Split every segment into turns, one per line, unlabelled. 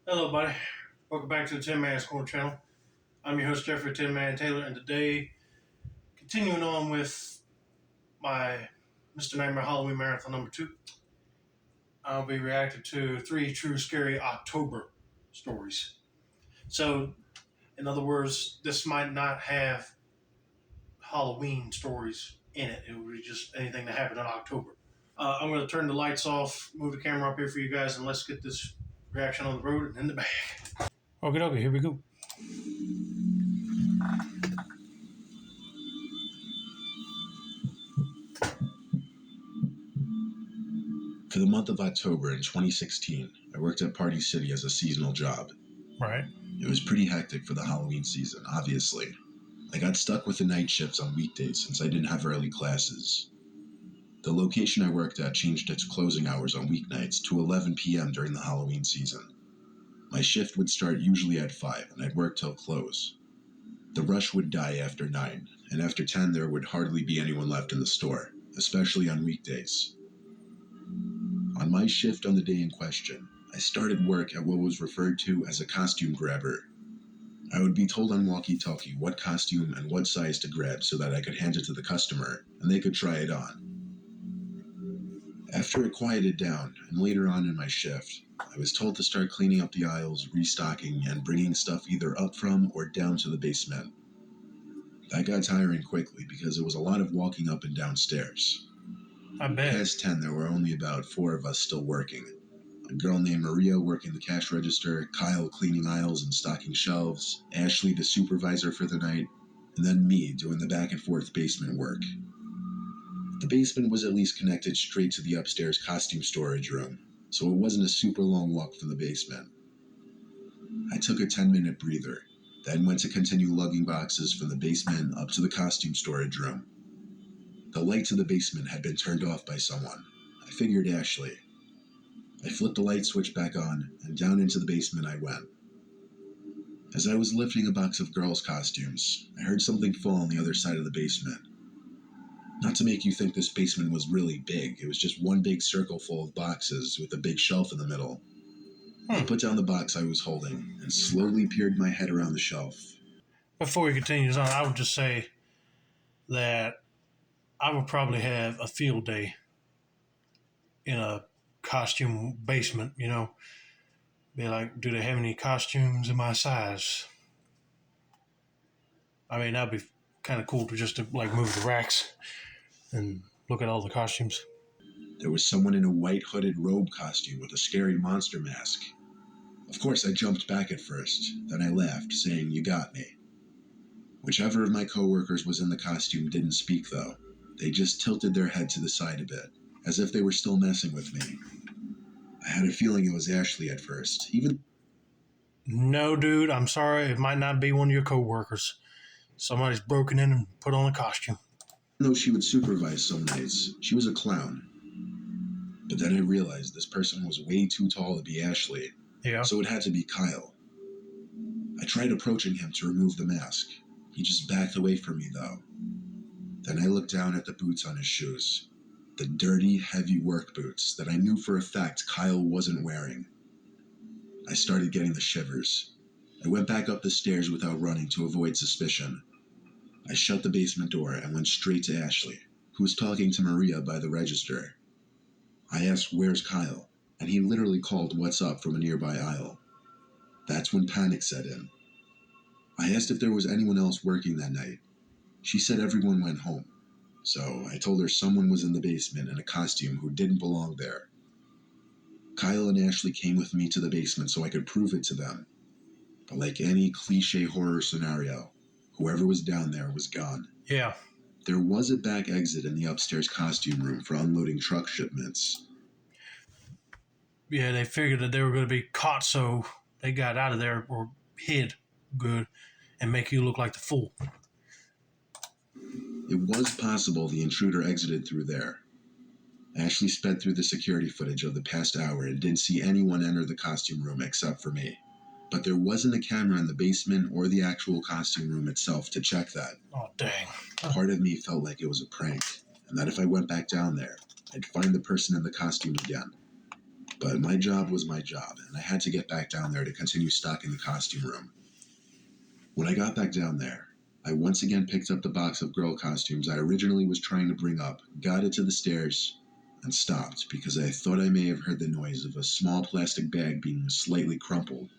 Hello, buddy. Welcome back to the Tin Man Score channel. I'm your host, Jeffrey Tin Man Taylor, and today, continuing on with my Mr. Nightmare Halloween Marathon number 2, I'll be reacting to 3 true scary October stories. So, in other words, this might not have Halloween stories in it. It would be just anything that happened in October. I'm going to turn the lights off, move the camera up here for you guys, and let's get this reaction on the road and in the bag. Okay, here we go.
For the month of October in 2016, I worked at Party City as a seasonal job.
Right.
It was pretty hectic for the Halloween season, obviously. I got stuck with the night shifts on weekdays since I didn't have early classes. The location I worked at changed its closing hours on weeknights to 11 p.m. during the Halloween season. My shift would start usually at 5 and I'd work till close. The rush would die after 9, and after 10 there would hardly be anyone left in the store, especially on weekdays. On my shift on the day in question, I started work at what was referred to as a costume grabber. I would be told on walkie-talkie what costume and what size to grab so that I could hand it to the customer and they could try it on. After it quieted down, and later on in my shift, I was told to start cleaning up the aisles, restocking, and bringing stuff either up from or down to the basement. That got tiring quickly because it was a lot of walking up and down stairs.
I bet.
Past 10, there were only about 4 of us still working. A girl named Maria working the cash register, Kyle cleaning aisles and stocking shelves, Ashley the supervisor for the night, and then me doing the back and forth basement work. The basement was at least connected straight to the upstairs costume storage room, so it wasn't a super long walk from the basement. I took a 10-minute breather, then went to continue lugging boxes from the basement up to the costume storage room. The light to the basement had been turned off by someone. I figured Ashley. I flipped the light switch back on, and down into the basement I went. As I was lifting a box of girls' costumes, I heard something fall on the other side of the basement. Not to make you think this basement was really big, it was just one big circle full of boxes with a big shelf in the middle. I put down the box I was holding and slowly peered my head around the shelf.
Before he continues on, I would just say that I would probably have a field day in a costume basement, Be like, do they have any costumes in my size? I mean, that'd be kind of cool to like move the racks and look at all the costumes.
There was someone in a white hooded robe costume with a scary monster mask. Of course, I jumped back at first, then I laughed, saying, "You got me." Whichever of my coworkers was in the costume didn't speak, though. They just tilted their head to the side a bit, as if they were still messing with me. I had a feeling it was Ashley at first, even
No, dude, I'm sorry. It might not be one of your coworkers. Somebody's broken in and put on a costume.
though she would supervise some nights. She was a clown. But then I realized this person was way too tall to be Ashley,
Yeah.
so it had to be Kyle. I tried approaching him to remove the mask. He just backed away from me, though. Then I looked down at the boots on his shoes. The dirty, heavy work boots that I knew for a fact Kyle wasn't wearing. I started getting the shivers. I went back up the stairs without running to avoid suspicion. I shut the basement door and went straight to Ashley, who was talking to Maria by the register. I asked, "Where's Kyle?" And he literally called, "What's up?" from a nearby aisle. That's when panic set in. I asked if there was anyone else working that night. She said everyone went home. So I told her someone was in the basement in a costume who didn't belong there. Kyle and Ashley came with me to the basement so I could prove it to them. But like any cliche horror scenario, whoever was down there was gone.
Yeah.
There was a back exit in the upstairs costume room for unloading truck shipments.
Yeah, they figured that they were going to be caught, so they got out of there or hid good and make you look like the fool.
It was possible the intruder exited through there. Ashley sped through the security footage of the past hour and didn't see anyone enter the costume room except for me. But there wasn't a camera in the basement or the actual costume room itself to check that.
Oh, dang.
Part of me felt like it was a prank, and that if I went back down there, I'd find the person in the costume again. But my job was my job, and I had to get back down there to continue stocking the costume room. When I got back down there, I once again picked up the box of girl costumes I originally was trying to bring up, got it to the stairs, and stopped because I thought I may have heard the noise of a small plastic bag being slightly crumpled.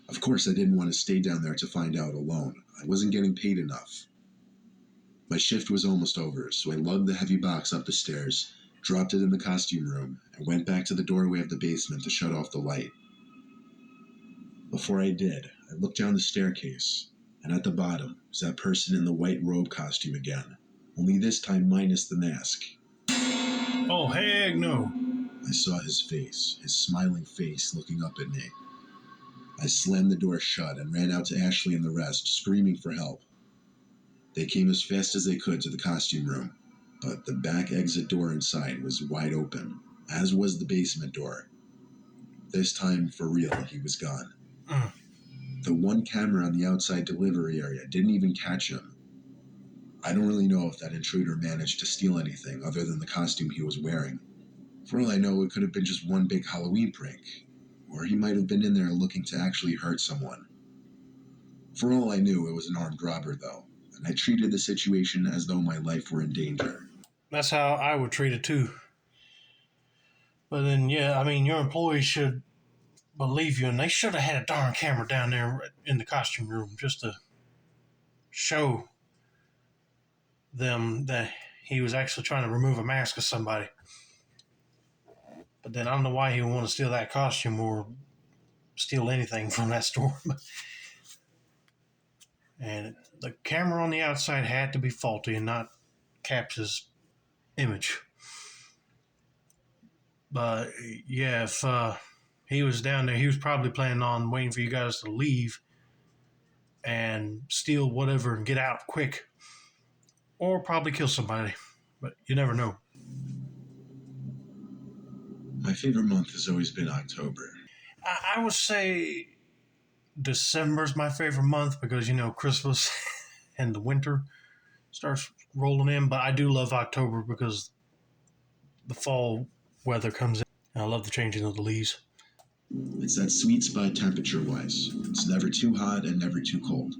Of course, I didn't want to stay down there to find out alone. I wasn't getting paid enough. My shift was almost over, so I lugged the heavy box up the stairs, dropped it in the costume room, and went back to the doorway of the basement to shut off the light. Before I did, I looked down the staircase, and at the bottom was that person in the white robe costume again, only this time minus the mask.
Oh, heck no.
I saw his face, his smiling face looking up at me. I slammed the door shut and ran out to Ashley and the rest, screaming for help. They came as fast as they could to the costume room, but the back exit door inside was wide open, as was the basement door. This time, for real, he was gone. The one camera on the outside delivery area didn't even catch him. I don't really know if that intruder managed to steal anything other than the costume he was wearing. For all I know, it could have been just one big Halloween prank, or he might have been in there looking to actually hurt someone. For all I knew, it was an armed robber, though, and I treated the situation as though my life were in danger.
That's how I would treat it too. But then, yeah, I mean, your employees should believe you, and they should have had a darn camera down there in the costume room just to show them that he was actually trying to remove a mask of somebody. But then I don't know why he would want to steal that costume or steal anything from that store. And the camera on the outside had to be faulty and not Caps's image. But yeah, if he was down there, he was probably planning on waiting for you guys to leave and steal whatever and get out quick. Or probably kill somebody. But you never know.
My favorite month has always been October.
I would say December's my favorite month because, you know, Christmas and the winter starts rolling in. But I do love October because the fall weather comes in. And I love the changing of the leaves.
It's that sweet spot temperature-wise. It's never too hot and never too cold.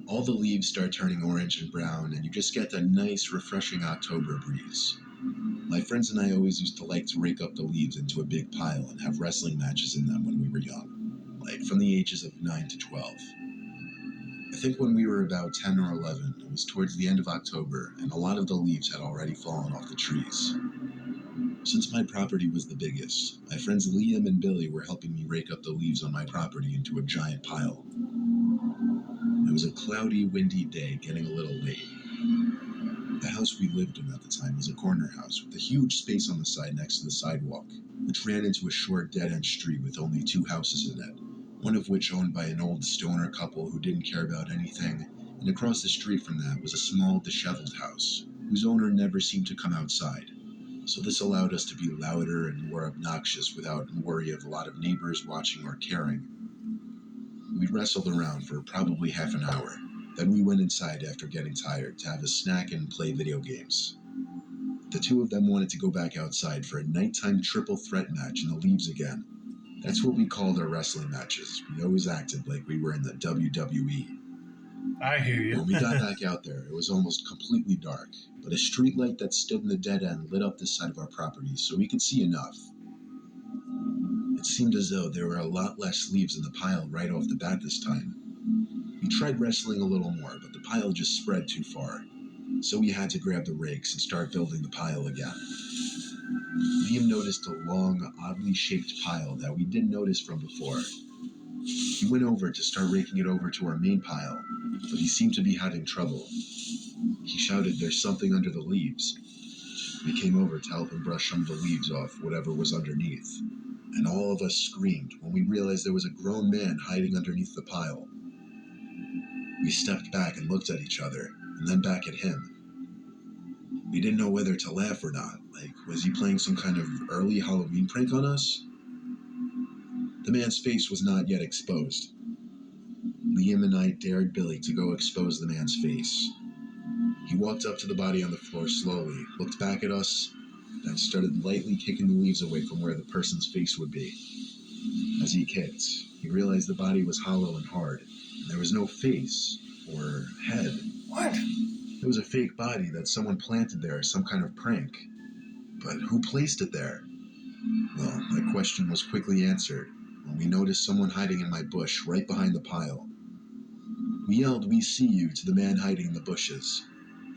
All the leaves start turning orange and brown, and you just get that nice, refreshing October breeze. My friends and I always used to like to rake up the leaves into a big pile and have wrestling matches in them when we were young, like from the ages of 9 to 12. I think when we were about 10 or 11, it was towards the end of October, and a lot of the leaves had already fallen off the trees. Since my property was the biggest, my friends Liam and Billy were helping me rake up the leaves on my property into a giant pile. It was a cloudy, windy day, getting a little late. The house we lived in at the time was a corner house with a huge space on the side next to the sidewalk, which ran into a short dead-end street with only 2 houses in it, one of which owned by an old stoner couple who didn't care about anything, and across the street from that was a small, disheveled house, whose owner never seemed to come outside. So this allowed us to be louder and more obnoxious without worry of a lot of neighbors watching or caring. We wrestled around for probably half an hour. Then we went inside after getting tired to have a snack and play video games. The 2 of them wanted to go back outside for a nighttime triple threat match in the leaves again. That's what we called our wrestling matches. We always acted like we were in the WWE.
I hear you.
When we got back out there, it was almost completely dark, but a street light that stood in the dead end lit up this side of our property so we could see enough. It seemed as though there were a lot less leaves in the pile right off the bat this time. We tried wrestling a little more, but the pile just spread too far, so we had to grab the rakes and start building the pile again. Liam noticed a long, oddly shaped pile that we didn't notice from before. He went over to start raking it over to our main pile, but he seemed to be having trouble. He shouted, "There's something under the leaves." We came over to help him brush some of the leaves off whatever was underneath, and all of us screamed when we realized there was a grown man hiding underneath the pile. We stepped back and looked at each other, and then back at him. We didn't know whether to laugh or not. Like, was he playing some kind of early Halloween prank on us? The man's face was not yet exposed. Liam and I dared Billy to go expose the man's face. He walked up to the body on the floor slowly, looked back at us, and I started lightly kicking the leaves away from where the person's face would be. As he kicked, he realized the body was hollow and hard, and there was no face or head.
What?
It was a fake body that someone planted there as some kind of prank. But who placed it there? Well, that question was quickly answered when we noticed someone hiding in my bush right behind the pile. We yelled, "We see you," to the man hiding in the bushes,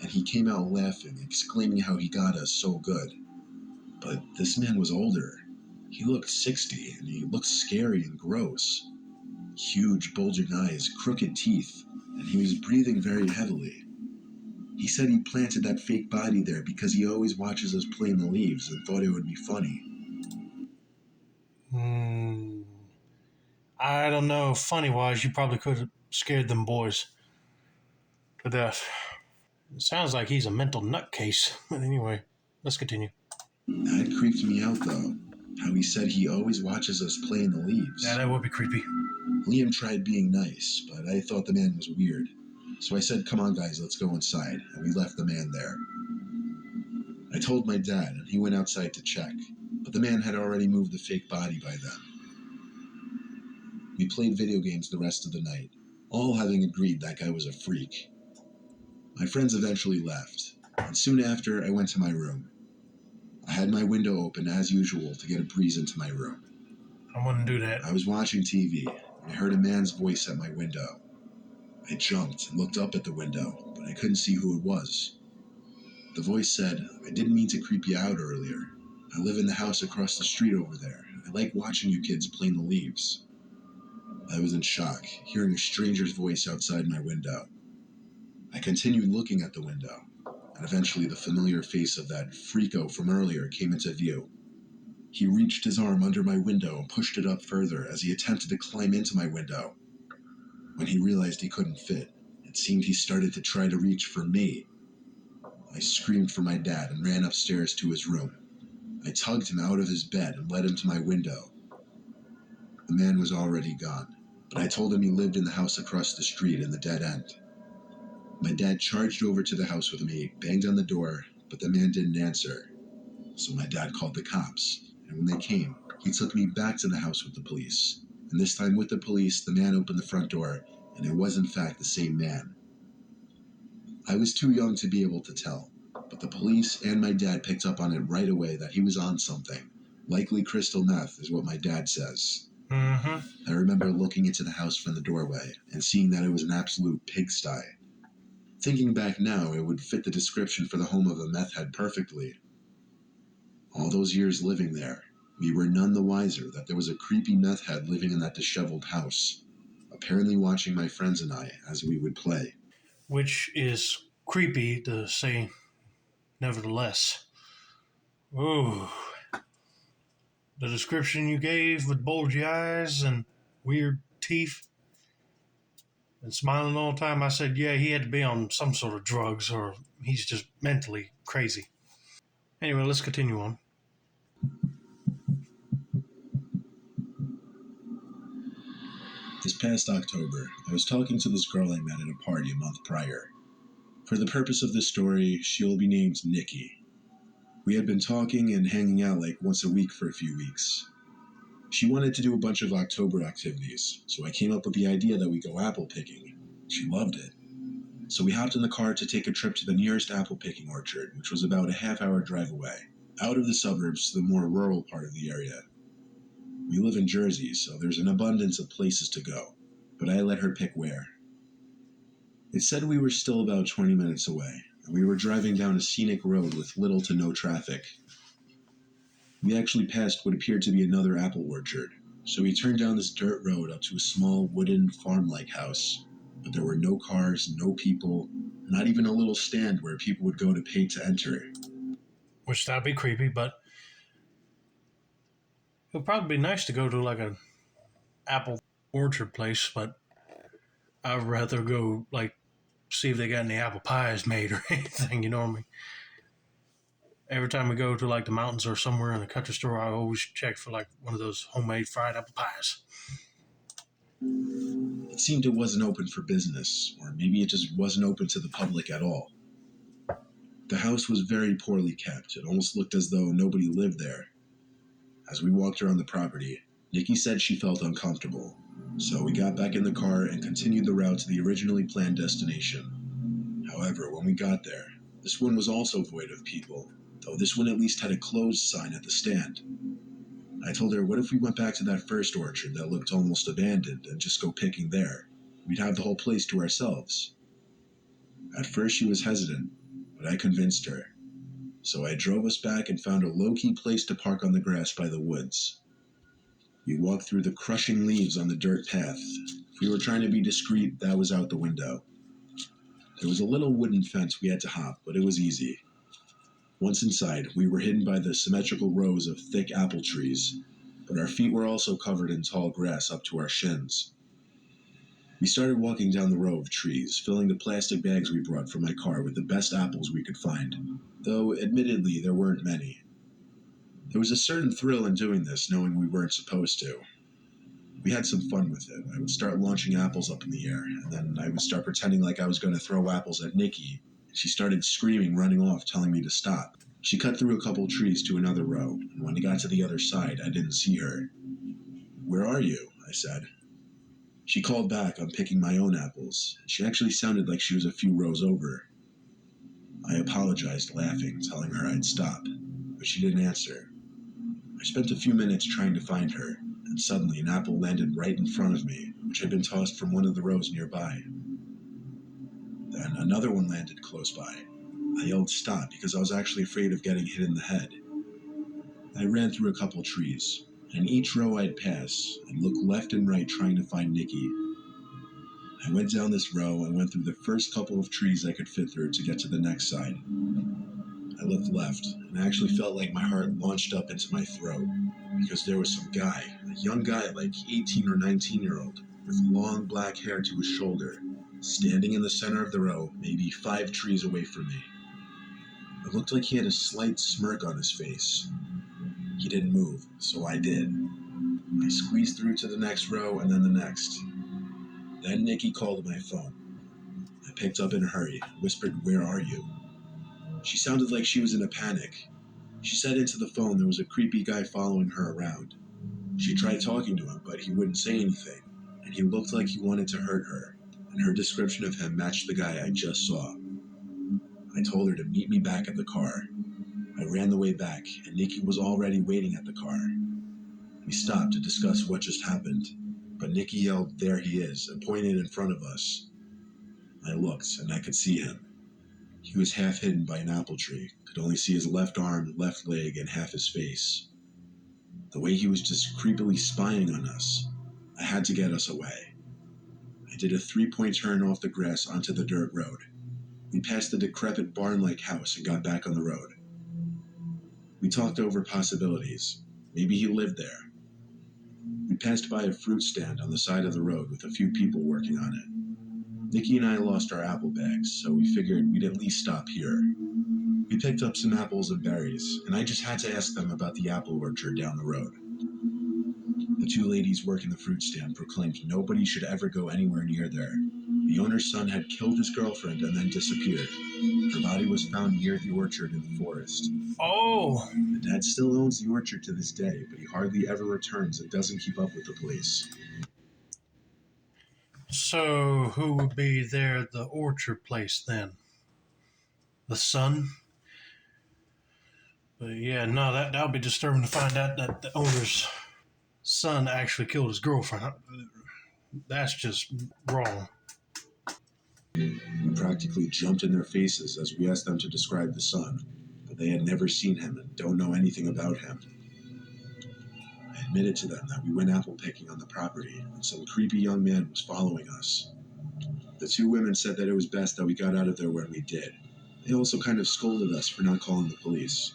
and he came out laughing, exclaiming how he got us so good. But this man was older. He looked 60, and he looked scary and gross. Huge, bulging eyes, crooked teeth, and he was breathing very heavily. He said he planted that fake body there because he always watches us play in the leaves and thought it would be funny.
I don't know. Funny-wise, you probably could have scared them boys to death. It sounds like he's a mental nutcase. But anyway, let's continue.
That creeped me out, though. How he said he always watches us play in the leaves.
Yeah, that would be creepy.
Liam tried being nice, but I thought the man was weird. So I said, "Come on, guys, let's go inside," and we left the man there. I told my dad, and he went outside to check, but the man had already moved the fake body by then. We played video games the rest of the night, all having agreed that guy was a freak. My friends eventually left, and soon after I went to my room. I had my window open as usual to get a breeze into my room.
I wouldn't do that.
I was watching TV, and I heard a man's voice at my window. I jumped and looked up at the window, but I couldn't see who it was. The voice said, "I didn't mean to creep you out earlier. I live in the house across the street over there. I like watching you kids play in the leaves." I was in shock, hearing a stranger's voice outside my window. I continued looking at the window, and eventually the familiar face of that freako from earlier came into view. He reached his arm under my window and pushed it up further as he attempted to climb into my window. When he realized he couldn't fit, it seemed he started to try to reach for me. I screamed for my dad and ran upstairs to his room. I tugged him out of his bed and led him to my window. The man was already gone, but I told him he lived in the house across the street in the dead end. My dad charged over to the house with me, banged on the door, but the man didn't answer. So my dad called the cops, and when they came, he took me back to the house with the police. And this time with the police, the man opened the front door, and it was in fact the same man. I was too young to be able to tell, but the police and my dad picked up on it right away that he was on something. Likely crystal meth is what my dad says. I remember looking into the house from the doorway and seeing that it was an absolute pigsty. Thinking back now, it would fit the description for the home of a meth head perfectly. All those years living there, we were none the wiser that there was a creepy meth head living in that disheveled house, apparently watching my friends and I as we would play.
Which is creepy to say, nevertheless. Ooh. The description you gave with bulgy eyes and weird teeth and smiling all the time, I said, yeah, he had to be on some sort of drugs or he's just mentally crazy. Anyway, let's continue on.
This past October, I was talking to this girl I met at a party a month prior. For the purpose of this story, she will be named Nikki. We had been talking and hanging out like once a week for a few weeks. She wanted to do a bunch of October activities, so I came up with the idea that we go apple picking. She loved it. So we hopped in the car to take a trip to the nearest apple picking orchard, which was about a half-hour drive away, out of the suburbs to the more rural part of the area. We live in Jersey, so there's an abundance of places to go, but I let her pick where. It said we were still about 20 minutes away, and we were driving down a scenic road with little to no traffic. We actually passed what appeared to be another apple orchard, so we turned down this dirt road up to a small wooden farm-like house, but there were no cars, no people, not even a little stand where people would go to pay to enter.
Which that'd be creepy, but it would probably be nice to go to like an apple orchard place, but I'd rather go like see if they got any apple pies made or anything, you know what I mean? Every time we go to like the mountains or somewhere in the country store, I always check for like one of those homemade fried apple pies.
It seemed it wasn't open for business, or maybe it just wasn't open to the public at all. The house was very poorly kept. It almost looked as though nobody lived there. As we walked around the property, Nikki said she felt uncomfortable, so we got back in the car and continued the route to the originally planned destination. However, when we got there, this one was also void of people, though this one at least had a closed sign at the stand. I told her, what if we went back to that first orchard that looked almost abandoned and just go picking there? We'd have the whole place to ourselves. At first she was hesitant, but I convinced her. So I drove us back and found a low-key place to park on the grass by the woods. We walked through the crushing leaves on the dirt path. If we were trying to be discreet, that was out the window. There was a little wooden fence we had to hop, but it was easy. Once inside, we were hidden by the symmetrical rows of thick apple trees, but our feet were also covered in tall grass up to our shins. We started walking down the row of trees, filling the plastic bags we brought from my car with the best apples we could find, though admittedly there weren't many. There was a certain thrill in doing this, knowing we weren't supposed to. We had some fun with it. I would start launching apples up in the air, and then I would start pretending like I was going to throw apples at Nikki. She started screaming, running off, telling me to stop. She cut through a couple trees to another row, and when I got to the other side, I didn't see her. "Where are you?" I said. She called back, "I'm picking my own apples." She actually sounded like she was a few rows over. I apologized, laughing, telling her I'd stop, but she didn't answer. I spent a few minutes trying to find her, and suddenly an apple landed right in front of me, which had been tossed from one of the rows nearby. Then another one landed close by. I yelled stop because I was actually afraid of getting hit in the head. I ran through a couple trees, and each row I'd pass, I'd look left and right trying to find Nikki. I went down this row and went through the first couple of trees I could fit through to get to the next side. I looked left, and I actually felt like my heart launched up into my throat, because there was some guy, a young guy like 18 or 19-year-old, with long black hair to his shoulder, standing in the center of the row, maybe 5 trees away from me. It looked like he had a slight smirk on his face. He didn't move, so I did. I squeezed through to the next row and then the next. Then Nikki called my phone. I picked up in a hurry, whispered, "Where are you?" She sounded like she was in a panic. She said into the phone there was a creepy guy following her around. She tried talking to him, but he wouldn't say anything, and he looked like he wanted to hurt her, and her description of him matched the guy I just saw. I told her to meet me back at the car. I ran the way back, and Nikki was already waiting at the car. We stopped to discuss what just happened, but Nikki yelled, "There he is," and pointed in front of us. I looked, and I could see him. He was half hidden by an apple tree, could only see his left arm, left leg, and half his face. The way he was just creepily spying on us, I had to get us away. I did a 3-point turn off the grass onto the dirt road. We passed the decrepit barn-like house and got back on the road. We talked over possibilities. Maybe he lived there. We passed by a fruit stand on the side of the road with a few people working on it. Nikki and I lost our apple bags, so we figured we'd at least stop here. We picked up some apples and berries, and I just had to ask them about the apple orchard down the road. The 2 ladies working the fruit stand proclaimed nobody should ever go anywhere near there. The owner's son had killed his girlfriend and then disappeared. Her body was found near the orchard in the forest.
Oh,
The dad still owns the orchard to this day, but he hardly ever returns and doesn't keep up with the police.
so who would be there at the orchard place then? The son? But yeah, no, that would be disturbing to find out that the owner's son actually killed his girlfriend. That's just wrong.
We practically jumped in their faces as we asked them to describe the son, but they had never seen him and don't know anything about him. I admitted to them that we went apple picking on the property and some creepy young man was following us. The 2 women said that it was best that we got out of there when we did. They also kind of scolded us for not calling the police.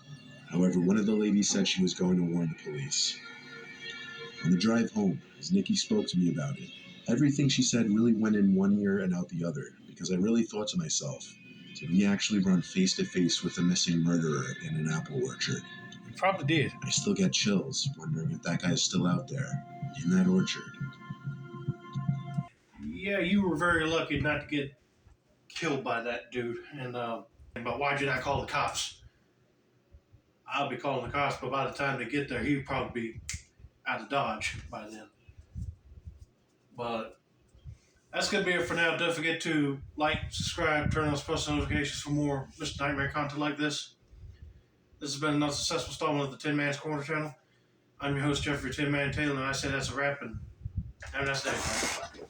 However, one of the ladies said she was going to warn the police. On the drive home, as Nikki spoke to me about it, everything she said really went in one ear and out the other, because I really thought to myself, did we actually run face to face with a missing murderer in an apple orchard?
You probably did.
I still get chills, wondering if that guy's still out there, in that orchard.
Yeah, you were very lucky not to get killed by that dude. And But why'd you not call the cops? I'll be calling the cops, but by the time they get there, he'll probably be out of Dodge by then. But that's going to be it for now. Don't forget to like, subscribe, turn on post notifications for more Mr. Nightmare content like this. This has been another successful installment of the Tin Man's Corner channel. I'm your host, Jeffrey Tin Man Taylor, and I say that's a wrap, and have a nice day.